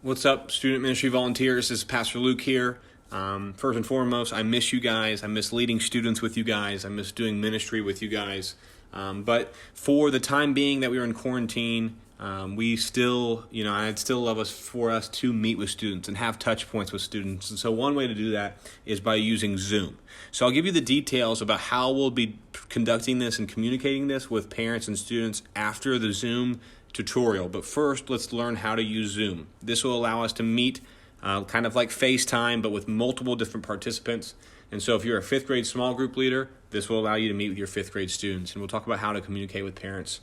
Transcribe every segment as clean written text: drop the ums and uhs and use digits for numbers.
What's up, student ministry volunteers? This is Pastor Luke here. First and foremost, I miss you guys. I miss leading students with you guys. I miss doing ministry with you guys. But for the time being that we were in quarantine, we still, I'd still love for us to meet with students and have touch points with students. And so one way to do that is by using Zoom. So I'll give you the details about how we'll be conducting this and communicating this with parents and students after the Zoom tutorial. But first, let's learn how to use Zoom. This will allow us to meet kind of like FaceTime, but with multiple different participants. And so if you're a fifth grade small group leader, this will allow you to meet with your fifth grade students. And we'll talk about how to communicate with parents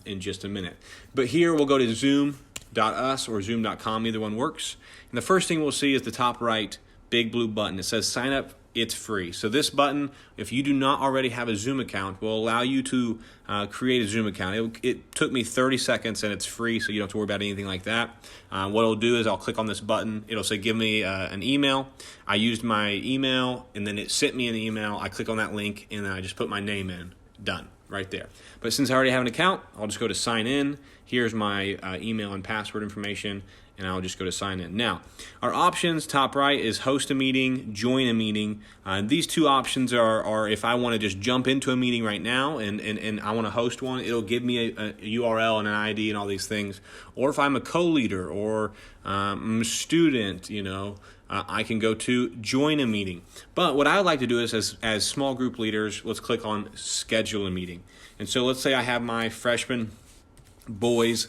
in just a minute. But here we'll go to zoom.us or zoom.com, either one works. And the first thing we'll see is the top right big blue button. It says sign up. It's free. So this button, if you do not already have a Zoom account, will allow you to create a Zoom account. It took me 30 seconds and it's free, so you don't have to worry about anything like that. What it'll do is I'll click on this button. It'll say give me an email. I used my email and then it sent me an email. I click on that link and then I just put my name in. Done. Right there. But since I already have an account, I'll just go to sign in. Here's my email and password information, and I'll just go to sign in. Now, our options, top right, is host a meeting, join a meeting. These two options are if I want to just jump into a meeting right now and I want to host one, it'll give me a URL and an ID and all these things. Or if I'm a co-leader or I'm a student, I can go to join a meeting. But what I like to do is as small group leaders, let's click on schedule a meeting. And so let's say I have my freshman boys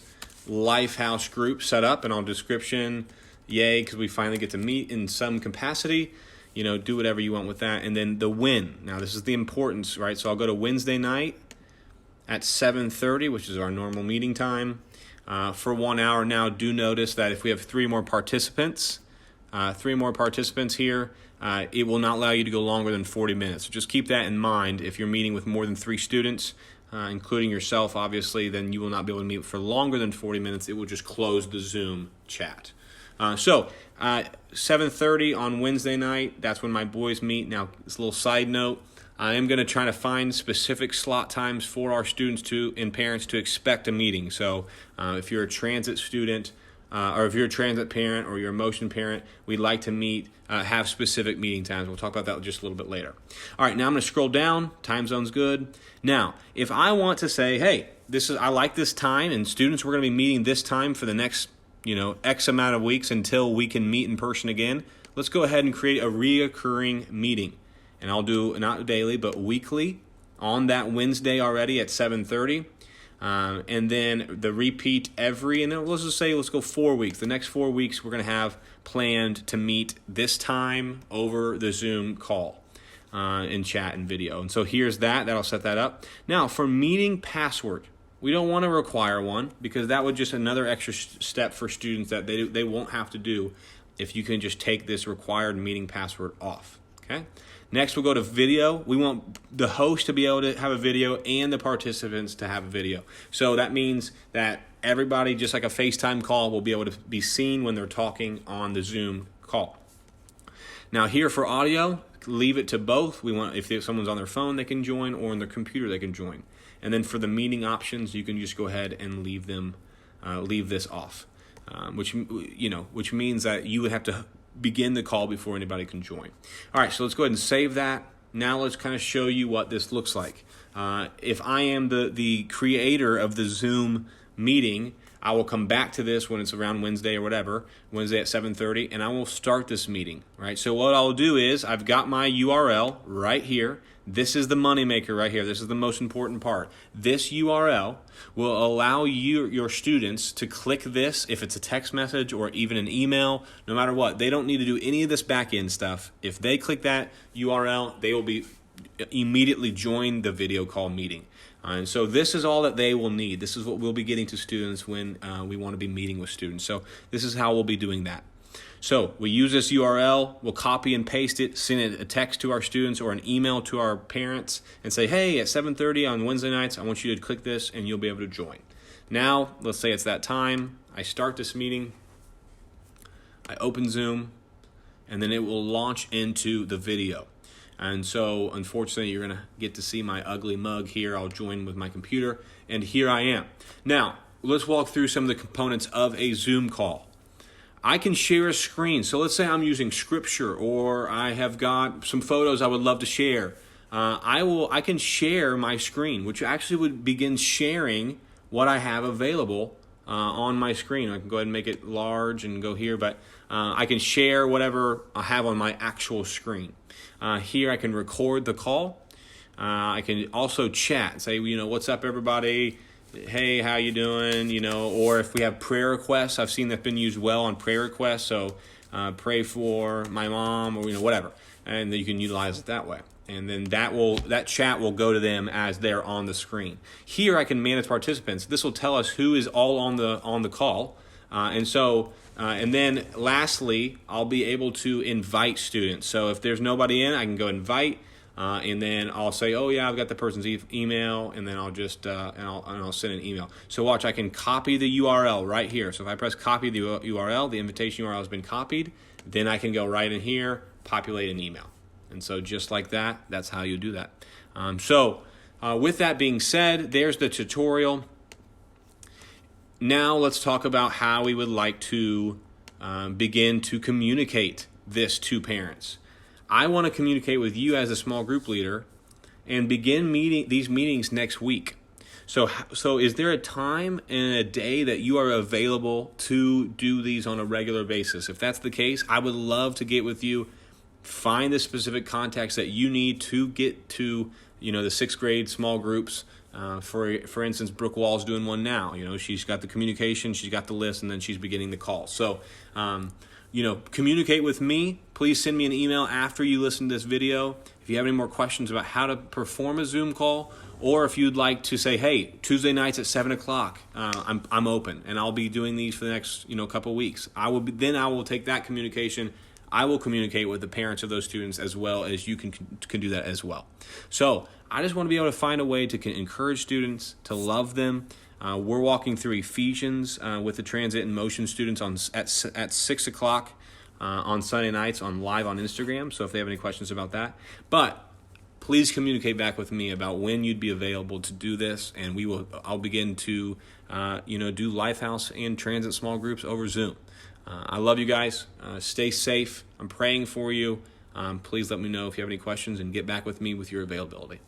Lifehouse group set up, and on description, yay, because we finally get to meet in some capacity. Do whatever you want with that. And then the when. Now this is the importance, right? So I'll go to Wednesday night at 7:30, which is our normal meeting time, for 1 hour. Now do notice that if we have three more participants here, it will not allow you to go longer than 40 minutes. So just keep that in mind. If you're meeting with more than 3 students, including yourself, obviously, then you will not be able to meet for longer than 40 minutes. It will just close the Zoom chat. So 7:30 on Wednesday night, that's when my boys meet. Now, this little side note, I am going to try to find specific slot times for our students and parents to expect a meeting. So if you're a transit student, or if you're a transit parent or you're a motion parent, we'd like to have specific meeting times. We'll talk about that just a little bit later. All right, now I'm going to scroll down. Time zone's good. Now, if I want to say, hey, I like this time, and students, we're going to be meeting this time for the next, X amount of weeks until we can meet in person again, let's go ahead and create a reoccurring meeting. And I'll do, not daily, but weekly on that Wednesday already at 7:30. And then the repeat and then let's go 4 weeks. The next 4 weeks we're going to have planned to meet this time over the Zoom call in chat and video. And so here's that'll set that up. Now for meeting password, we don't want to require one because that would just another extra step for students that they won't have to do if you can just take this required meeting password off. Okay. Next, we'll go to video. We want the host to be able to have a video and the participants to have a video. So that means that everybody, just like a FaceTime call, will be able to be seen when they're talking on the Zoom call. Now here for audio, leave it to both. We want, if someone's on their phone, they can join, or on their computer, they can join. And then for the meeting options, you can just go ahead and leave this off, which means that you would have to begin the call before anybody can join. All right, so let's go ahead and save that. Now let's kind of show you what this looks like. If I am the creator of the Zoom meeting, I will come back to this when it's around Wednesday or whatever, Wednesday at 7:30, and I will start this meeting, right? So what I'll do is I've got my URL right here. This is the moneymaker right here. This is the most important part. This URL will allow your students to click this if it's a text message or even an email, no matter what. They don't need to do any of this back-end stuff. If they click that URL, they will be immediately join the video call meeting. And so this is all that they will need. This is what we'll be getting to students when we want to be meeting with students. So this is how we'll be doing that. So we use this URL, we'll copy and paste it, send a text to our students or an email to our parents and say, hey, at 7:30 on Wednesday nights, I want you to click this and you'll be able to join. Now, let's say it's that time. I start this meeting, I open Zoom, and then it will launch into the video. And so, unfortunately, you're going to get to see my ugly mug here. I'll join with my computer, and here I am. Now, let's walk through some of the components of a Zoom call. I can share a screen. So let's say I'm using scripture, or I have got some photos I would love to share. I can share my screen, which actually would begin sharing what I have available on my screen. I can go ahead and make it large and go here, but I can share whatever I have on my actual screen. Here I can record the call. I can also chat, say, what's up, everybody? Hey, how you doing? Or if we have prayer requests, I've seen that been used well on prayer requests. So pray for my mom, or whatever, and you can utilize it that way. And then that chat will go to them as they're on the screen. Here I can manage participants. This will tell us who is all on the call, and then lastly, I'll be able to invite students. So if there's nobody in, I can go invite. And then I'll say, oh yeah, I've got the person's email, and then I'll just I'll send an email. So watch, I can copy the URL right here. So if I press copy the URL, the invitation URL has been copied. Then I can go right in here, populate an email, and so just like that, that's how you do that. With that being said, there's the tutorial. Now let's talk about how we would like to begin to communicate this to parents. I want to communicate with you as a small group leader and begin these meetings next week. So is there a time and a day that you are available to do these on a regular basis? If that's the case, I would love to get with you, find the specific contacts that you need to get to, the 6th grade small groups. For instance, Brooke Wall's doing one now. She's got the communication, she's got the list, and then she's beginning the call. So, communicate with me. Please send me an email after you listen to this video. If you have any more questions about how to perform a Zoom call, or if you'd like to say, hey, Tuesday nights at 7 o'clock, I'm open, and I'll be doing these for the next couple weeks. I will take that communication. I will communicate with the parents of those students as well, as you can do that as well. So I just want to be able to find a way to encourage students, to love them. We're walking through Ephesians with the Transit in Motion students at 6 o'clock on Sunday nights live on Instagram. So if they have any questions about that. But please communicate back with me about when you'd be available to do this, and I'll begin to do Lifehouse and Transit small groups over Zoom. I love you guys. Stay safe. I'm praying for you. Please let me know if you have any questions, and get back with me with your availability.